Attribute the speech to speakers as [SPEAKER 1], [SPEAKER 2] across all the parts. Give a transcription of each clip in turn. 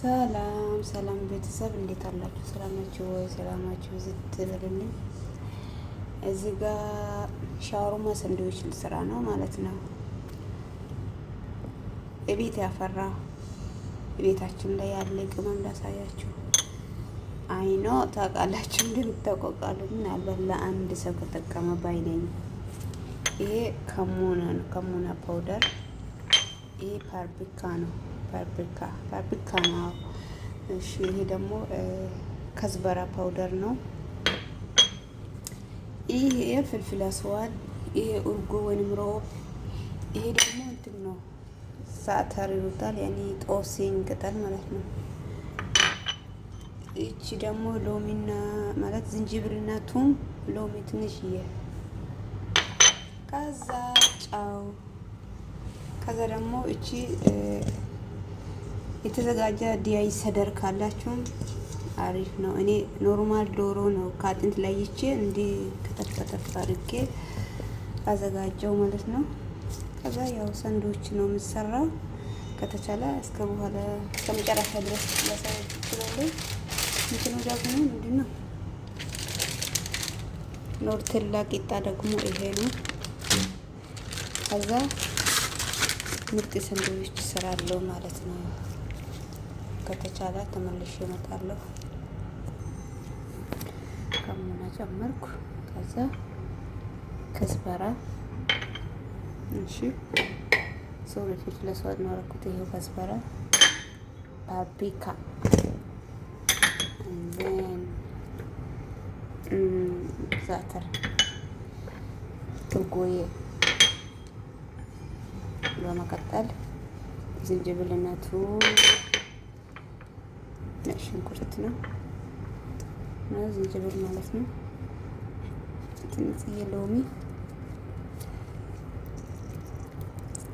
[SPEAKER 1] ሰላም ሰላም ቤተሰብ እንዴት አላችሁ? ሰላማችሁ ወይ? ሰላማችሁ ዝት በልልኝ። እዚህ ጋር ሻወርማ ሰንዶች ልስራ ነው ማለት ነው። እቤት ያፈራ ቤታችን ላይ ያለ ቅመም ላሳያችሁ። አይኖ ታውቃላችሁ እንደምታውቃሉ ምናልባት ለአንድ ሰው ከጠቀመ ባይነኝ። ይሄ ከሙና ፓውደር፣ ይሄ ፓፕሪካ ነው። ፓፕሪካ ነው። እሺ ይሄ ደግሞ ከዝበራ ፓውደር ነው። ይሄ ፍልፍል አስዋድ፣ ይሄ ኡርጎ ወይንም ሮብ፣ ይሄ ደግሞ እንትን ነው ሳተር ይሉታል፣ ያኔ ጦስኝ ቅጠል ማለት ነው። እቺ ደግሞ ሎሚና ማለት ዝንጅብልና ቱም፣ ሎሚ ትንሽዬ፣ ከዛ ጫው፣ ከዛ ደግሞ እቺ የተዘጋጀ ዲያይ ሰደር ካላችሁም አሪፍ ነው። እኔ ኖርማል ዶሮ ነው ከአጥንት ለይቼ እንዲህ ከተፈተፈ አድርጌ አዘጋጀው ማለት ነው። ከዛ ያው ሰንዶች ነው የምሰራው። ከተቻለ እስከ በኋላ እስከ መጨረሻ ድረስ ላሳያችሁ እችላለሁ። እንትኑ ደግሞ ምንድን ነው ኖርቴላ ቂጣ ደግሞ ይሄ ነው። ከዛ ምርጥ ሰንዶች እሰራለሁ ማለት ነው። ከተቻለ ተመልሼ እመጣለሁ። ከሙና ጨመርኩ። ከዛ ከዝበራ እሺ ሶሪ ፍልፍል አስዋድ ነው ያደረኩት። ይሄው ከዝበራ፣ ፓፕሪካ ዛተር፣ ትርጎዬ፣ በመቀጠል ዝንጅብልነቱ ሽንኩርት ነው እና ዝንጅብል ማለት ነው። ትንሽዬ ሎሚ፣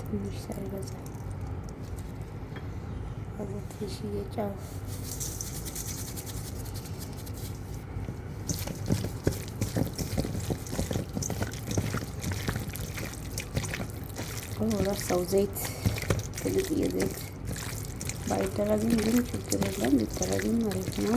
[SPEAKER 1] ትንሽ ሳይበዛ፣ ከዛ ትንሽዬ ጨው፣ ረሳው ዘይት፣ ትንሽዬ ዘይት ባይደረግም ግን ችግር የለም፣ ቢደረግም ማለት ነው።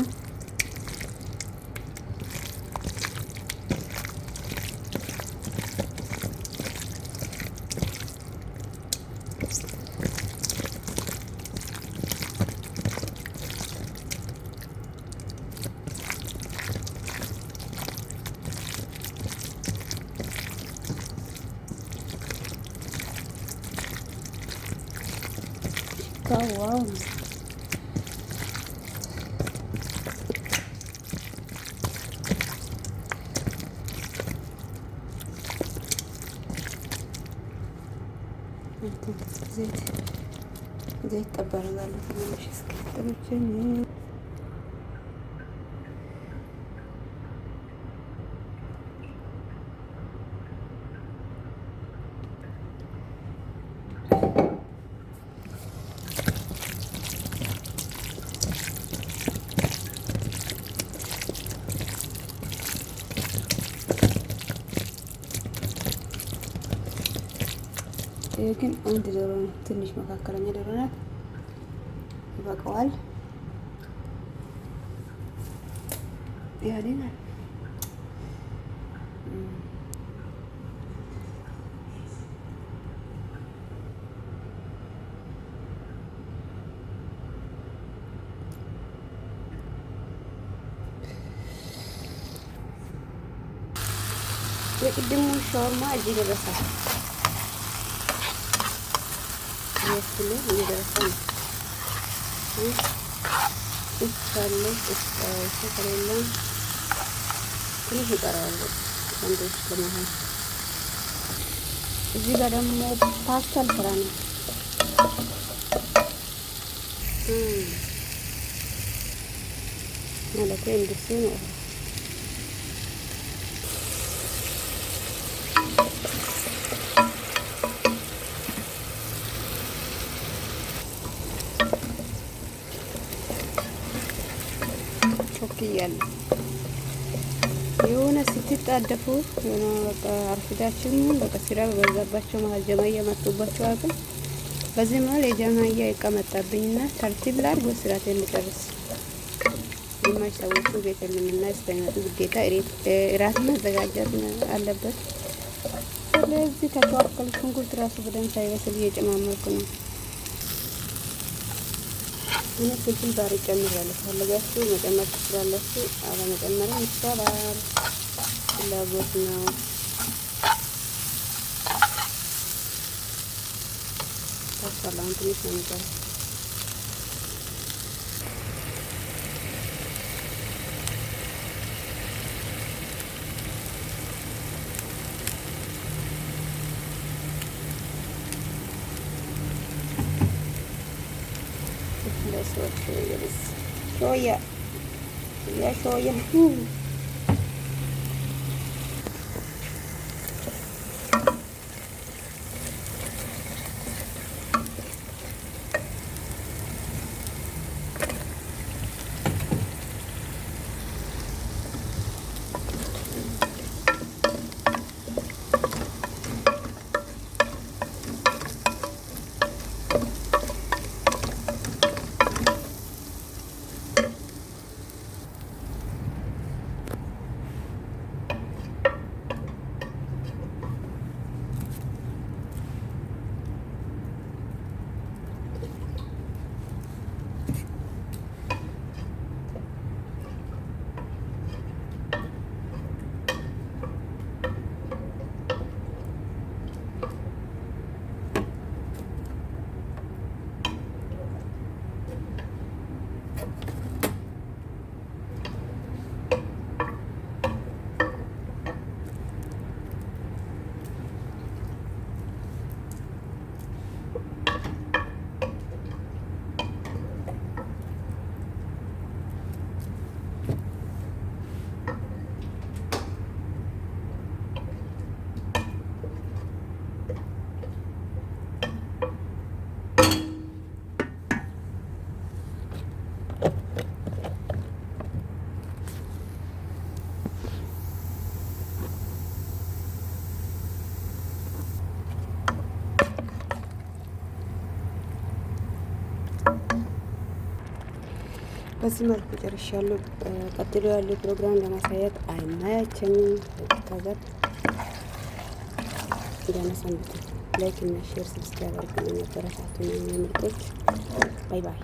[SPEAKER 1] ዋው ዘይት ጠባረጋለሁ ትንሽ እስከተመቸኝ። ይሄ ግን አንድ ዶሮ ነው፣ ትንሽ መካከለኛ ዶሮ ናት። ይበቃዋል። ያኔና የቅድሙ ሻወርማ እዚህ ደረሰ። ይሄ እየደረሰ ነው። ይቻለ ከሌለ ትንሽ ይቀረዋል ሰንዶች ለመሆን። እዚህ ጋር ደግሞ ፓስታ ልሰራ ነው። ማለት እንደሱ ነው። ያለ የሆነ ስትጣደፉ የሆነ በቃ አርፍዳችሁ በቃ ስራ በበዛባቸው መሀል ጀማ እየመጡባቸው አቅም በዚህ መሀል የጀማያ ይቀመጣብኝና ተርቲብ ላድርግ ወስራት ልጨርስ። ግማሽ ሰዎቹ ቤት የለምና እስከሚመጡ ግዴታ እራት ማዘጋጀት አለበት። ስለዚህ ከተዋከል ሽንኩርት ራሱ በደንብ ሳይበስል እየጨማመርኩ ነው። እኔ ፍልፍል ባሪ ጨምራለሁ። ካለጋችሁ መጨመር ትችላላችሁ፣ አለመጨመርም ይቻላል። ፍላጎት ነው። ታስፈላውን ትንሽ ነው የሚቀረው። شوية يا شوية በዚህ መልኩ ጨርሻለሁ። ቀጥሎ ያለው ፕሮግራም ለማሳየት አይመቸኝም። ታዛት ደህና ሰንብቱ። ላይክ እና ሼር ሰብስክራይብ አድርጉ። የነበረታችሁ ምርጦች ባይ ባይ።